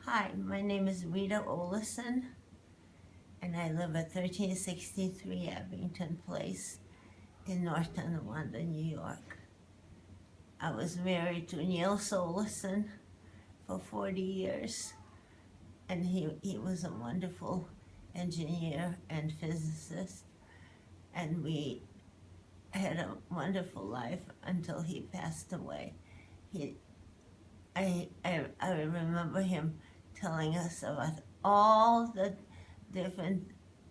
Hi, my name is Rita Olison, and I live at 1363 Abington Place in North Tonawanda, New York. I was married to Neil Solison for 40 years, and he was a wonderful engineer and physicist, and we had a wonderful life until he passed away. I remember him telling us about all the different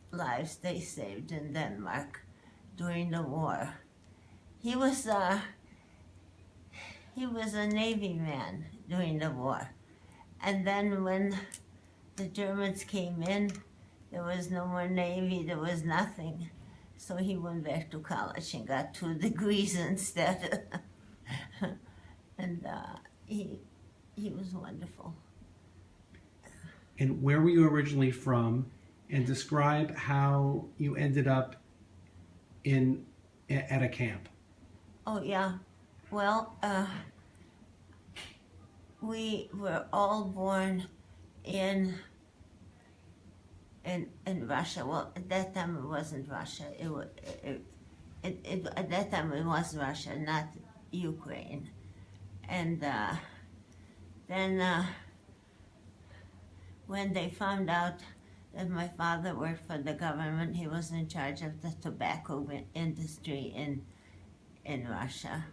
lives they saved in Denmark during the war. He was a Navy man during the war. And then when the Germans came in, there was no more Navy, there was nothing. So he went back to college and got 2 degrees instead. And he was wonderful. And where were you originally from? And describe how you ended up at a camp. Oh yeah, well, we were all born in Russia. Well, at that time it wasn't Russia. At that time it was Russia, not Ukraine. And then when they found out that my father worked for the government, he was in charge of the tobacco industry in Russia.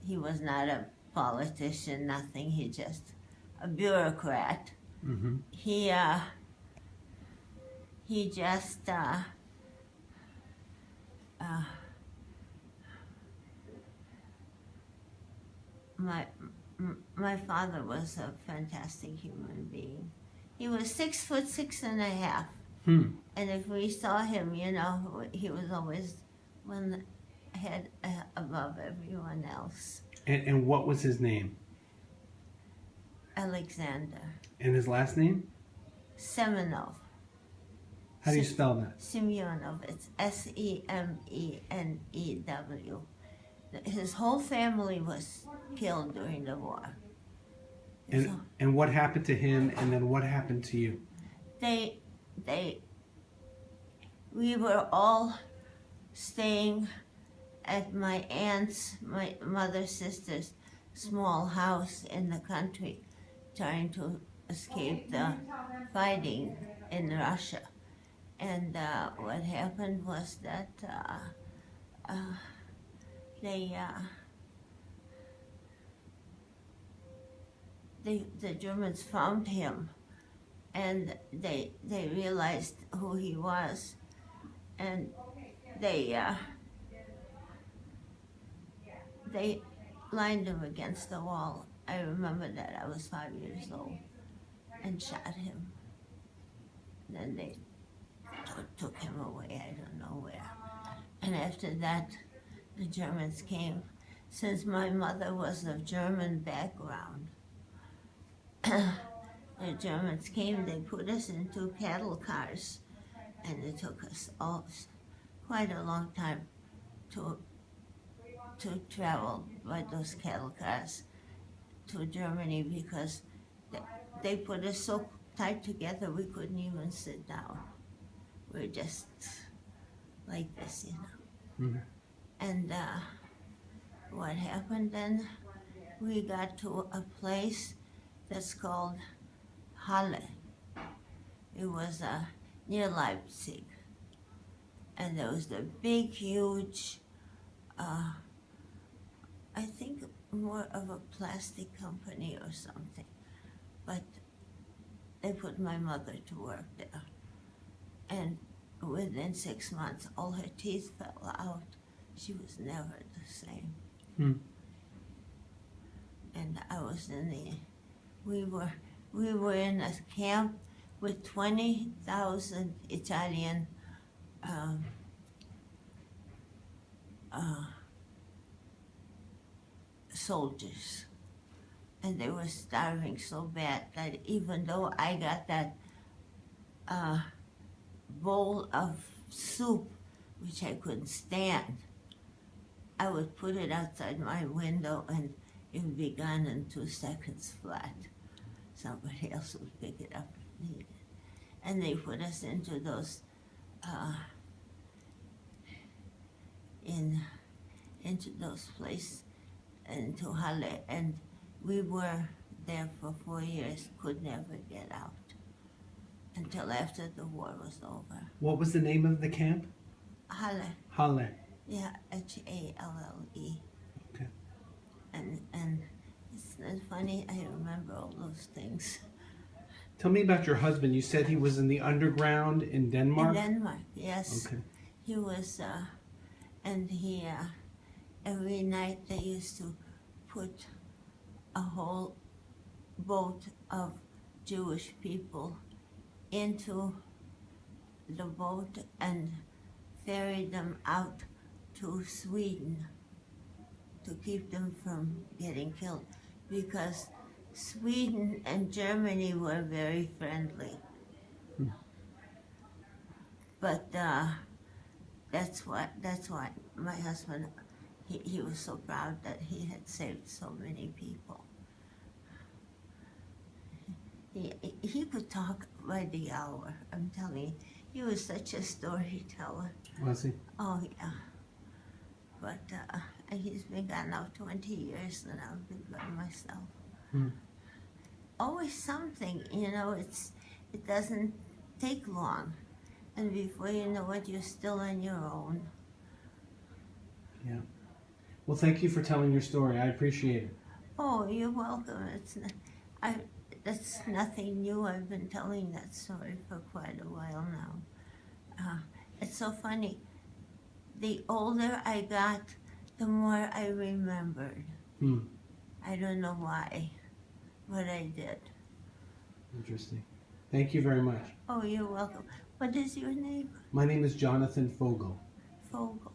He was not a politician, nothing. He just a bureaucrat. Mm-hmm. He just my father was a fantastic human being. He was 6'6.5". And if we saw him, you know, he was always one head above everyone else. And what was his name? Alexander. And his last name? Semenov. How do you spell that? Semyonov. It's Semenew. His whole family was killed during the war. And what happened to him, and then what happened to you? We were all staying at my aunt's, my mother's sister's small house in the country, trying to escape the fighting in Russia. And what happened was that the Germans found him, and they realized who he was, and they lined him against the wall. I remember that. I was 5 years old, and shot him. Then they took him away, I don't know where. And after that, the Germans came. Since my mother was of German background, the Germans came, they put us into cattle cars, and it took us all quite a long time to travel by those cattle cars to Germany, because they put us so tight together we couldn't even sit down. We're just like this, you know. Mm-hmm. And what happened then, we got to a place that's called Halle. It was near Leipzig. And there was the big, huge, I think more of a plastic company or something. But they put my mother to work there. And within 6 months, all her teeth fell out. She was never the same. And I was we were in a camp with 20,000 Italian soldiers. And they were starving so bad that even though I got that bowl of soup, which I couldn't stand, I would put it outside my window and it would be gone in 2 seconds flat. So somebody else would pick it up and eat it. And they put us into those, into those places, into Halle, and we were there for 4 years, could never get out until after the war was over. What was the name of the camp? Halle, Halle. yeah, Halle. Okay. And it's funny, I remember all those things. Tell me about your husband. You said he was in the underground in Denmark? In Denmark, yes. Okay. He was, and he, every night they used to put a whole boat of Jewish people into the boat and ferry them out to Sweden to keep them from getting killed, because Sweden and Germany were very friendly. But that's why my husband, he was so proud that he had saved so many people. He could talk by the hour, I'm telling you. He was such a storyteller. Was he? Oh, yeah. But he's been gone now 20 years, and I've been by myself. Always something, you know, it doesn't take long. And before you know it, you're still on your own. Yeah. Well, thank you for telling your story. I appreciate it. Oh, you're welcome. That's nothing new. I've been telling that story for quite a while now. It's so funny. The older I got, the more I remembered. I don't know why, but I did. Interesting. Thank you very much. Oh, you're welcome. What is your name? My name is Jonathan Fogel. Fogel.